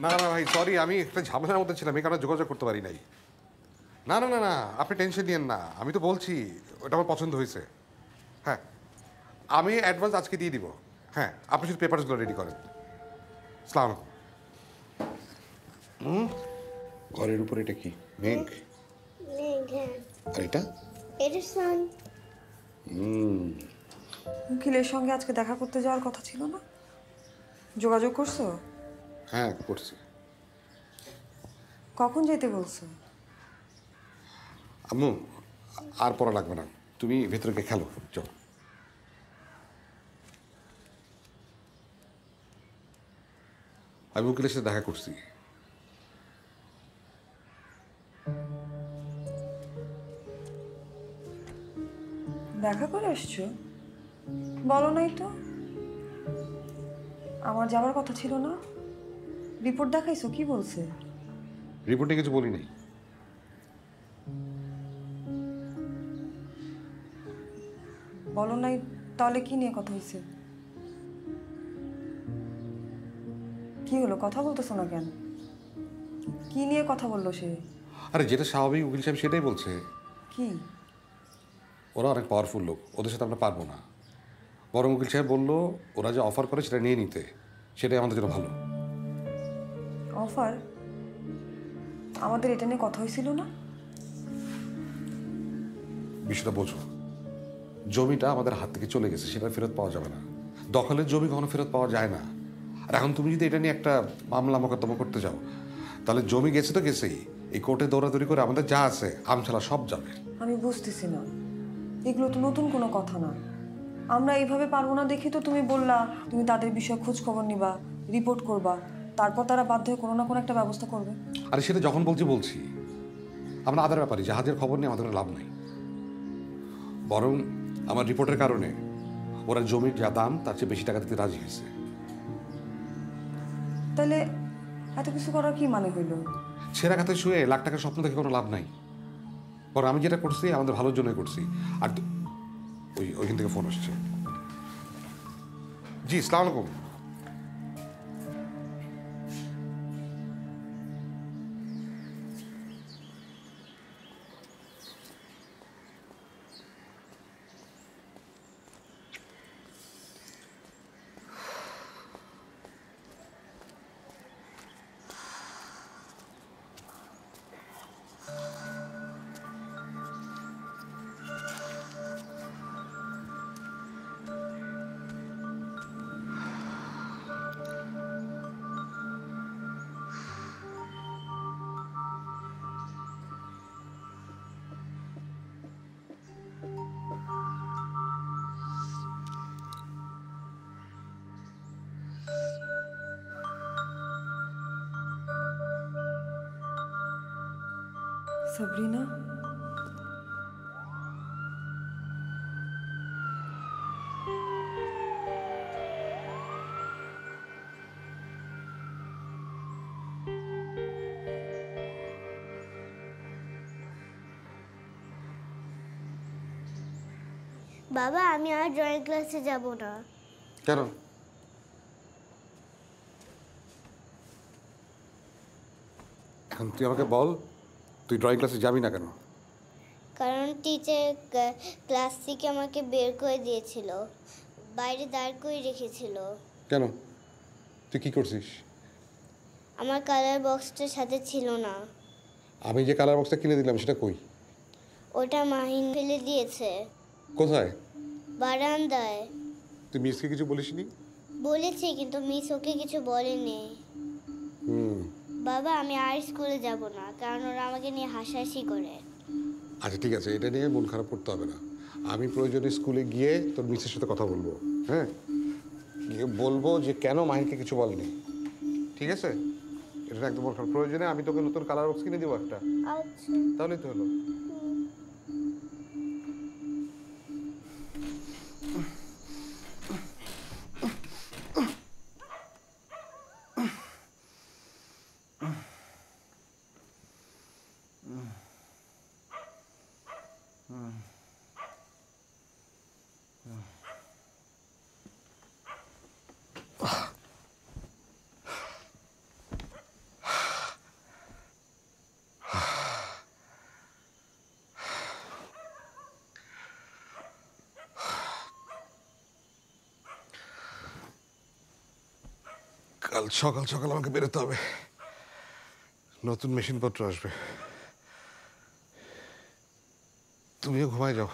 না না ভাই সরি, আমি একটা ঝামেলার মধ্যে ছিলাম, এই কারণে যোগাযোগ করতে পারি নাই। না না না না, আপনি টেনশন নিয়েন না, আমি তো বলছি ওটা আমার পছন্দ হয়েছে। হ্যাঁ, আমি অ্যাডভান্স আজকে দিয়ে দিব। হ্যাঁ, আপনি শুধু পেপারসগুলো রেডি করেন। সালাম। ঘরের উপর এটা কি মেঘ? আর এটা উকিলের সঙ্গে আজকে দেখা করতে যাওয়ার কথা ছিল না? যোগাযোগ করছো? হ্যাঁ করছি। কখন যেতে বলছো? আম্মু আর পড়া লাগবে না, তুমি ভেতরে গিয়ে খেলো, চল। আমি উকিলের সাথে দেখা করছি। দেখা করে এসছো? বলো নাই তো। আমার যাবার কথা ছিল না? রিপোর্ট দেখাইছো, কি বলছে? রিপোর্টে কিছু বলি নাই। বলো নাই, তাহলে কি নিয়ে কথা হয়েছে? কি হলো, কথা বলতেছো না কেন? কি নিয়ে কথা বললো সে? আরে যেটা স্বাভাবিক উকিল সাহেব সেটাই বলছে। কি? ওরা অনেক পাওয়ারফুল লোক, ওদের সাথে আমরা পারবো না। বরং উকিল সাহেব বললো ওরা যে অফার করে সেটা নিয়ে নিতে, সেটাই আমাদের জন্য ভালো। অফার? আমাদের এটা নিয়ে কথা হয়েছিল না? বিষয়টা বোঝো, জমিটা আমাদের হাত থেকে চলে গেছে, সেটা ফেরত পাওয়া যাবে না। দখলের জমি কখনো ফেরত পাওয়া যায় না। আর এখন তুমি যদি এটা নিয়ে একটা মামলা মোকদ্দমা করতে যাও, তাহলে জমি গেছে তো গেছেই, এই কোর্টে দৌড়াদৌড়ি করে আমাদের যা আছে আমছালা সব যাবে। আমি বুঝতেছি না, এগুলো তো নতুন কোনো কথা না। আমরা এইভাবে পারবো না দেখি তো তুমি বললা তুমি তাদের বিষয়ে খোঁজ খবর নিবা, রিপোর্ট করবা, তারপর তারা বাধ্য হয়ে কোনো না কোনো একটা ব্যবস্থা করবে। আরে সেটা যখন বলছি আমরা আদার ব্যাপারে জাহাজের খবর নিয়ে আমাদের লাভ নাই। বরং আমার রিপোর্টের কারণে ওরা জমির যা দাম তার চেয়ে বেশি টাকা দিতে রাজি হয়েছে। তাহলে এত কিছু করার কি মানে হইল? ছেঁড়া খাতে শুয়ে লাখ টাকার স্বপ্ন দেখে কোনো লাভ নাই। বরং আমি যেটা করছি আমাদের ভালোর জন্যই করছি। আর ওইখান থেকে ফোন আসছে। জি আসসালামু আলাইকুম। সাবরিনা, বাবা আমি আর ড্রয়িং ক্লাসে যাব না। কেন? এখন তুই আমাকে বল, তুই ড্রয়িং ক্লাসে যাবি না কেন? কারণ টিচার ক্লাস থেকে আমাকে বের করে দিয়েছিল, বাইরে দাঁড় করে রেখেছিল। কেন? তুই কি করছিস? আমার কালার বক্সটা সাথে ছিল না। আমি যে কালার বক্সটা কিনে দিলাম সেটা কই? ওটা মাহিন ফেলে দিয়েছে কোথায়? বারান্দায়। তুই মিসকে কিছু বলিসনি? বলেছি কিন্তু মিস ওকে কিছু বলেনি। বাবা আমি আর স্কুলে যাব না, কারণ ওরা আমাকে নিয়ে হাসাহাসি করে। আচ্ছা ঠিক আছে, এটা নিয়ে মন খারাপ করতে হবে না। আমি প্রয়োজনে স্কুলে গিয়ে তোর মিসের সাথে কথা বলবো। হ্যাঁ, গিয়ে বলবো যে কেন মাহিনকে কিছু বলেনি। ঠিক আছে, এটা একদম মন খারাপ। প্রয়োজনে আমি তোকে নতুন কালার বক্স কিনে দেবো একটা, আচ্ছা তাহলেই তো হলো। কাল সকাল সকাল আমাকে বেরোতে হবে, নতুন মেশিনপত্র আসবে। তুমিও ঘুমায় যাও।